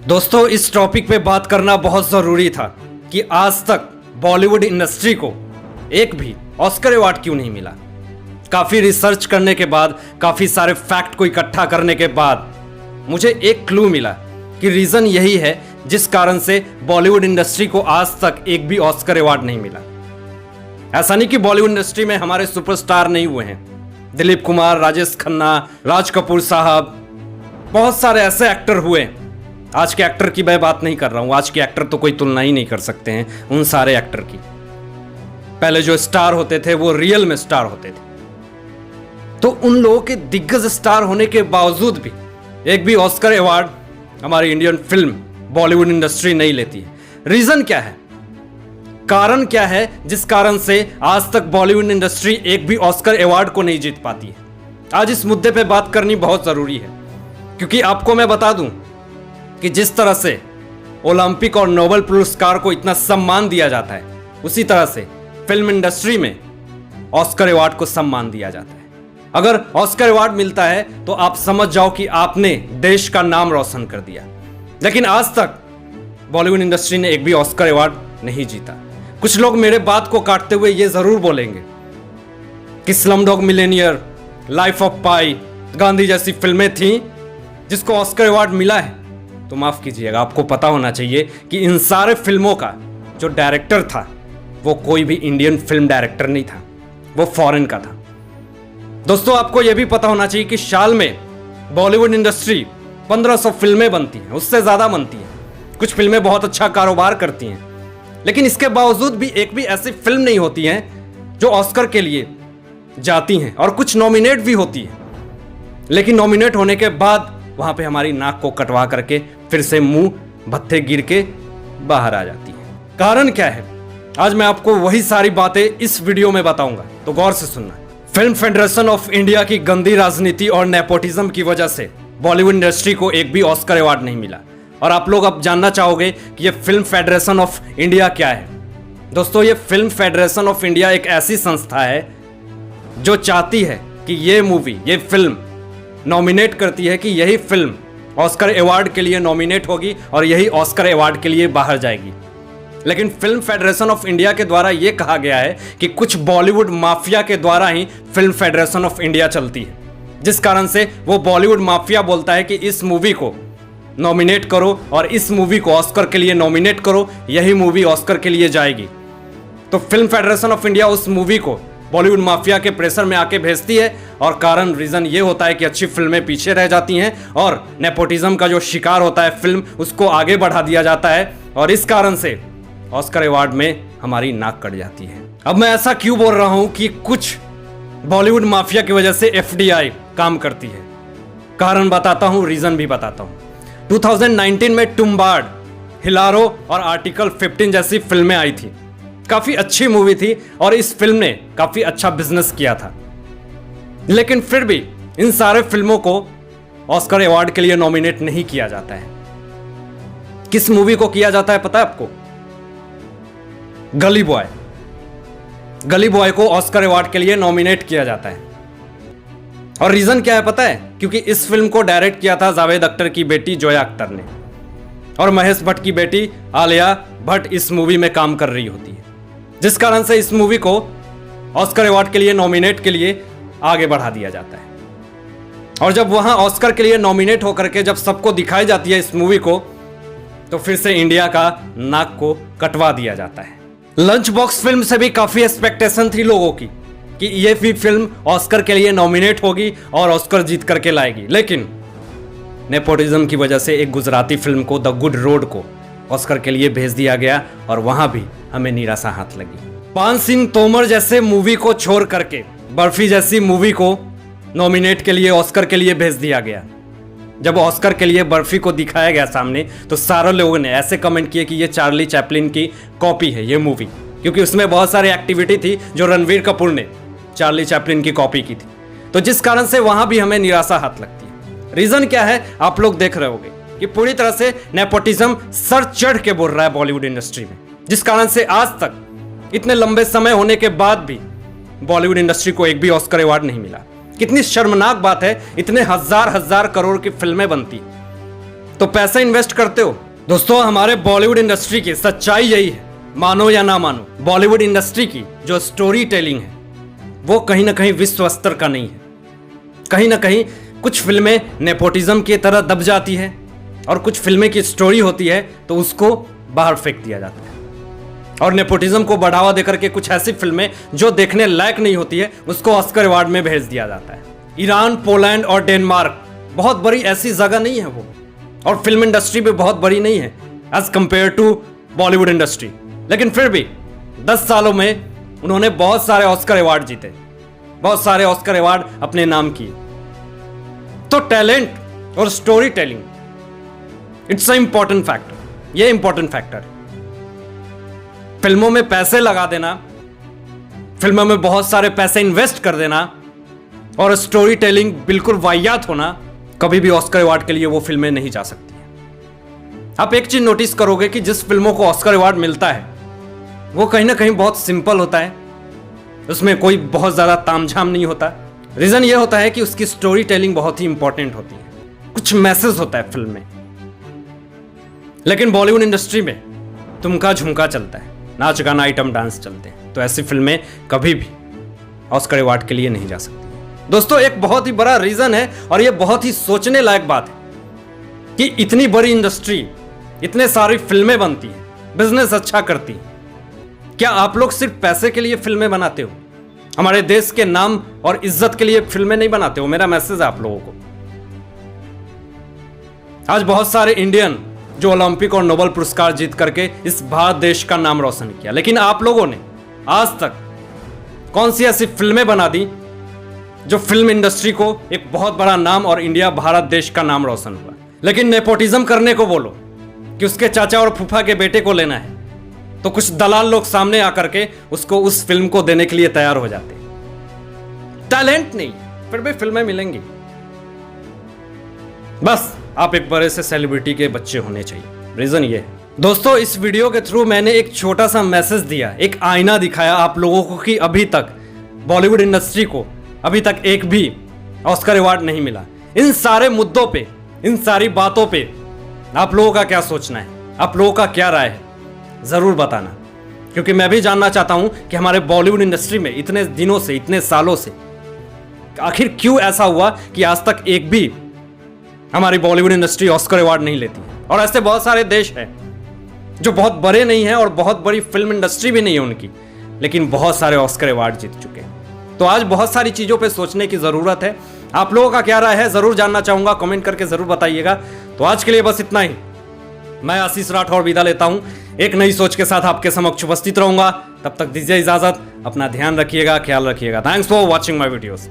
दोस्तों, इस टॉपिक पे बात करना बहुत ज़रूरी था कि आज तक बॉलीवुड इंडस्ट्री को एक भी ऑस्कर अवार्ड क्यों नहीं मिला। काफ़ी रिसर्च करने के बाद, काफ़ी सारे फैक्ट को इकट्ठा करने के बाद मुझे एक क्लू मिला कि रीज़न यही है जिस कारण से बॉलीवुड इंडस्ट्री को आज तक एक भी ऑस्कर अवार्ड नहीं मिला। ऐसा नहीं कि बॉलीवुड इंडस्ट्री में हमारे सुपरस्टार नहीं हुए हैं। दिलीप कुमार, राजेश खन्ना, राज कपूर साहब, बहुत सारे ऐसे एक्टर हुए। आज के एक्टर की मैं बात नहीं कर रहा हूं। आज के एक्टर तो कोई तुलना ही नहीं कर सकते हैं उन सारे एक्टर की। पहले जो स्टार होते थे वो रियल में स्टार होते थे। तो उन लोगों के दिग्गज स्टार होने के बावजूद भी एक भी ऑस्कर अवार्ड हमारी इंडियन फिल्म बॉलीवुड इंडस्ट्री नहीं लेती है। रीजन क्या है, कारण क्या है जिस कारण से आज तक बॉलीवुड इंडस्ट्री एक भी ऑस्कर अवार्ड को नहीं जीत पाती है? आज इस मुद्दे पे बात करनी बहुत जरूरी है, क्योंकि आपको मैं बता दूं कि जिस तरह से ओलंपिक और नोबेल पुरस्कार को इतना सम्मान दिया जाता है, उसी तरह से फिल्म इंडस्ट्री में ऑस्कर अवार्ड को सम्मान दिया जाता है। अगर ऑस्कर अवार्ड मिलता है तो आप समझ जाओ कि आपने देश का नाम रोशन कर दिया। लेकिन आज तक बॉलीवुड इंडस्ट्री ने एक भी ऑस्कर अवार्ड नहीं जीता। कुछ लोग मेरे बात को काटते हुए ये जरूर बोलेंगे कि स्लमडॉग मिलियनेयर, लाइफ ऑफ पाई, गांधी जैसी फिल्में थीं जिसको ऑस्कर अवार्ड मिला है। तो माफ कीजिएगा, आपको पता होना चाहिए कि इन सारे फिल्मों का जो डायरेक्टर था वो कोई भी इंडियन फिल्म डायरेक्टर नहीं था, वो फॉरेन का था। दोस्तों, आपको यह भी पता होना चाहिए कि साल में बॉलीवुड इंडस्ट्री 1500 फिल्में बनती हैं, उससे ज्यादा बनती हैं। कुछ फिल्में बहुत अच्छा कारोबार करती हैं, लेकिन इसके बावजूद भी एक भी ऐसी फिल्म नहीं होती है जो ऑस्कर के लिए जाती हैं। और कुछ नॉमिनेट भी होती है, लेकिन नॉमिनेट होने के बाद वहां पे हमारी नाक को कटवा करके फिर से मुंह भत्थे गिर के बाहर आ जाती है। कारण क्या है, आज मैं आपको वही सारी बातें इस वीडियो में बताऊंगा, तो गौर से सुनना। फिल्म फेडरेशन ऑफ इंडिया की गंदी राजनीति और नेपोटिज्म की वजह से बॉलीवुड इंडस्ट्री को एक भी ऑस्कर अवार्ड नहीं मिला। और आप लोग अब जानना चाहोगे कि ये फिल्म फेडरेशन ऑफ इंडिया क्या है। दोस्तों, ये फिल्म फेडरेशन ऑफ इंडिया एक ऐसी संस्था है जो चाहती है कि ये मूवी, ये फिल्म नॉमिनेट करती है कि यही फिल्म ऑस्कर अवार्ड के लिए नॉमिनेट होगी और यही ऑस्कर अवार्ड के लिए बाहर जाएगी। लेकिन फिल्म फेडरेशन ऑफ इंडिया के द्वारा यह कहा गया है कि कुछ बॉलीवुड माफिया के द्वारा ही फिल्म फेडरेशन ऑफ इंडिया चलती है, जिस कारण से वो बॉलीवुड माफिया बोलता है कि इस मूवी को नॉमिनेट करो और इस मूवी को ऑस्कर के लिए नॉमिनेट करो, यही मूवी ऑस्कर के लिए जाएगी। तो फिल्म फेडरेशन ऑफ इंडिया उस मूवी को बॉलीवुड माफिया के प्रेशर में आके भेजती है, और कारण रीजन ये होता है कि अच्छी फिल्में पीछे रह जाती हैं और नेपोटिज्म का जो शिकार होता है फिल्म, उसको आगे बढ़ा दिया जाता है, और इस कारण से ऑस्कर अवार्ड में हमारी नाक कट जाती है। अब मैं ऐसा क्यों बोल रहा हूं कि कुछ बॉलीवुड माफिया की वजह से एफडीआई काम करती है? कारण बताता हूं, रीजन भी बताता हूं। 2019 में टुम्बाड, हिलारो और आर्टिकल 15 जैसी फिल्में आई थी। काफी अच्छी मूवी थी और इस फिल्म ने काफी अच्छा बिजनेस किया था। लेकिन फिर भी इन सारे फिल्मों को ऑस्कर अवार्ड के लिए नॉमिनेट नहीं किया जाता है। किस मूवी को किया जाता है पता है आपको? गली बॉय। गली बॉय को ऑस्कर अवार्ड के लिए नॉमिनेट किया जाता है। और रीजन क्या है पता है? क्योंकि इस फिल्म को डायरेक्ट किया था जावेद अख्तर की बेटी जोया अख्तर ने, और महेश भट्ट की बेटी आलिया भट्ट इस मूवी में काम कर रही होती है, जिस कारण से इस मूवी को ऑस्कर अवार्ड के लिए नॉमिनेट के लिए आगे बढ़ा दिया जाता है। और जब वहां ऑस्कर के लिए नॉमिनेट होकर के जब सबको दिखाई जाती है इस मूवी को, तो फिर से इंडिया का नाक को कटवा दिया जाता है। लंच बॉक्स फिल्म से भी काफी एक्सपेक्टेशन थी लोगों की कि ये भी फिल्म ऑस्कर के लिए नॉमिनेट होगी और ऑस्कर जीत करके लाएगी, लेकिन नेपोटिज्म की वजह से एक गुजराती फिल्म को, द गुड रोड को ऑस्कर के लिए भेज दिया गया, और वहां भी हमें निराशा हाथ लगी। पान सिंह तोमर जैसे मूवी को छोड़ करके बर्फी जैसी मूवी को नॉमिनेट के लिए, ऑस्कर के लिए भेज दिया गया। जब ऑस्कर के लिए बर्फी को दिखाया गया सामने, तो सारे लोगों ने ऐसे कमेंट किए कि ये चार्ली चैपलिन की कॉपी है ये मूवी, क्योंकि उसमें बहुत सारी एक्टिविटी थी जो रणवीर कपूर ने चार्ली चैपलिन की कॉपी की थी। तो जिस कारण से वहां भी हमें निराशा हाथ लगती है। रीजन क्या है आप लोग देख रहे होंगे कि पूरी तरह से नेपोटिज्म सर चढ़ के बोल रहा है बॉलीवुड इंडस्ट्री में, जिस कारण से आज तक इतने लंबे समय होने के बाद भी बॉलीवुड इंडस्ट्री को एक भी ऑस्कर अवार्ड नहीं मिला। कितनी शर्मनाक बात है, इतने हजार हजार करोड़ की फिल्में बनती, तो पैसा इन्वेस्ट करते हो। दोस्तों, हमारे बॉलीवुड इंडस्ट्री की सच्चाई यही है, मानो या ना मानो, बॉलीवुड इंडस्ट्री की जो स्टोरी टेलिंग है वो कहीं ना कहीं विश्व स्तर का नहीं है। कहीं ना कहीं कुछ फिल्में नेपोटिज्म की तरह दब जाती है और कुछ फिल्में की स्टोरी होती है तो उसको बाहर फेंक दिया जाता है, और नेपोटिज्म को बढ़ावा देकर के कुछ ऐसी फिल्में जो देखने लायक नहीं होती है उसको ऑस्कर अवार्ड में भेज दिया जाता है। ईरान, पोलैंड और डेनमार्क बहुत बड़ी ऐसी जगह नहीं है वो, और फिल्म इंडस्ट्री भी बहुत बड़ी नहीं है as compare to Bollywood industry, लेकिन फिर भी 10 सालों में उन्होंने बहुत सारे ऑस्कर अवार्ड जीते, बहुत सारे ऑस्कर अवार्ड अपने नाम किए। तो टैलेंट और story telling it's a important factor, ये इंपॉर्टेंट फैक्टर है। फिल्मों में पैसे लगा देना, फिल्मों में बहुत सारे पैसे इन्वेस्ट कर देना और स्टोरी टेलिंग बिल्कुल वाहियात होना, कभी भी ऑस्कर अवार्ड के लिए वो फिल्में नहीं जा सकती हैं। आप एक चीज नोटिस करोगे कि जिस फिल्मों को ऑस्कर अवार्ड मिलता है वो कहीं ना कहीं बहुत सिंपल होता है, उसमें कोई बहुत ज्यादा तामझाम नहीं होता। रीजन ये होता है कि उसकी स्टोरी टेलिंग बहुत ही इंपॉर्टेंट होती है, कुछ मैसेज होता है फिल्म में। लेकिन बॉलीवुड इंडस्ट्री में तुमका झुमका चलता है, नाच गाना आइटम डांस चलते हैं, तो ऐसी फिल्में कभी भी ऑस्कर अवार्ड के लिए नहीं जा सकती। दोस्तों, एक बहुत ही बड़ा रीजन है और ये बहुत ही सोचने लायक बात है कि इतनी बड़ी इंडस्ट्री, इतने सारी फिल्में बनती हैं, बिजनेस अच्छा करती है, क्या आप लोग सिर्फ पैसे के लिए फिल्में बनाते हो? हमारे देश के नाम और इज्जत के लिए फिल्में नहीं बनाते हो? मेरा मैसेज है आप लोगों को। आज बहुत सारे इंडियन जो ओलंपिक और नोबेल पुरस्कार जीत करके इस भारत देश का नाम रोशन किया, लेकिन आप लोगों ने आज तक कौन सी ऐसी फिल्में बना दी जो फिल्म इंडस्ट्री को एक बहुत बड़ा नाम और इंडिया भारत देश का नाम रोशन हुआ? लेकिन नेपोटिज्म करने को बोलो कि उसके चाचा और फूफा के बेटे को लेना है तो कुछ दलाल लोग सामने आकर के उसको उस फिल्म को देने के लिए तैयार हो जाते हैं। टैलेंट नहीं, फिर भी फिल्में मिलेंगी, बस आप एक बड़े से सेलिब्रिटी के बच्चे होने चाहिए। रीजन ये है। दोस्तों, इस वीडियो के थ्रू मैंने एक छोटा सा मैसेज दिया, एक आईना दिखाया आप लोगों को कि अभी तक बॉलीवुड इंडस्ट्री को अभी तक एक भी ऑस्कर अवार्ड नहीं मिला। इन सारे मुद्दों पे, इन सारी बातों पे आप लोगों का क्या सोचना है, आप लोगों का क्या राय है, जरूर बताना, क्योंकि मैं भी जानना चाहता हूं कि हमारे बॉलीवुड इंडस्ट्री में इतने दिनों से, इतने सालों से आखिर क्यों ऐसा हुआ कि आज तक एक भी हमारी बॉलीवुड इंडस्ट्री ऑस्कर अवार्ड नहीं लेती है। और ऐसे बहुत सारे देश हैं जो बहुत बड़े नहीं हैं और बहुत बड़ी फिल्म इंडस्ट्री भी नहीं है उनकी, लेकिन बहुत सारे ऑस्कर अवार्ड जीत चुके हैं। तो आज बहुत सारी चीज़ों पे सोचने की ज़रूरत है। आप लोगों का क्या राय है ज़रूर जानना चाहूँगा, कमेंट करके ज़रूर बताइएगा। तो आज के लिए बस इतना ही। मैं आशीष राठौर विदा लेता हूँ, एक नई सोच के साथ आपके समक्ष उपस्थित रहूँगा। तब तक दीजिए इजाज़त, अपना ध्यान रखिएगा, ख्याल रखिएगा। Thanks for watching my videos.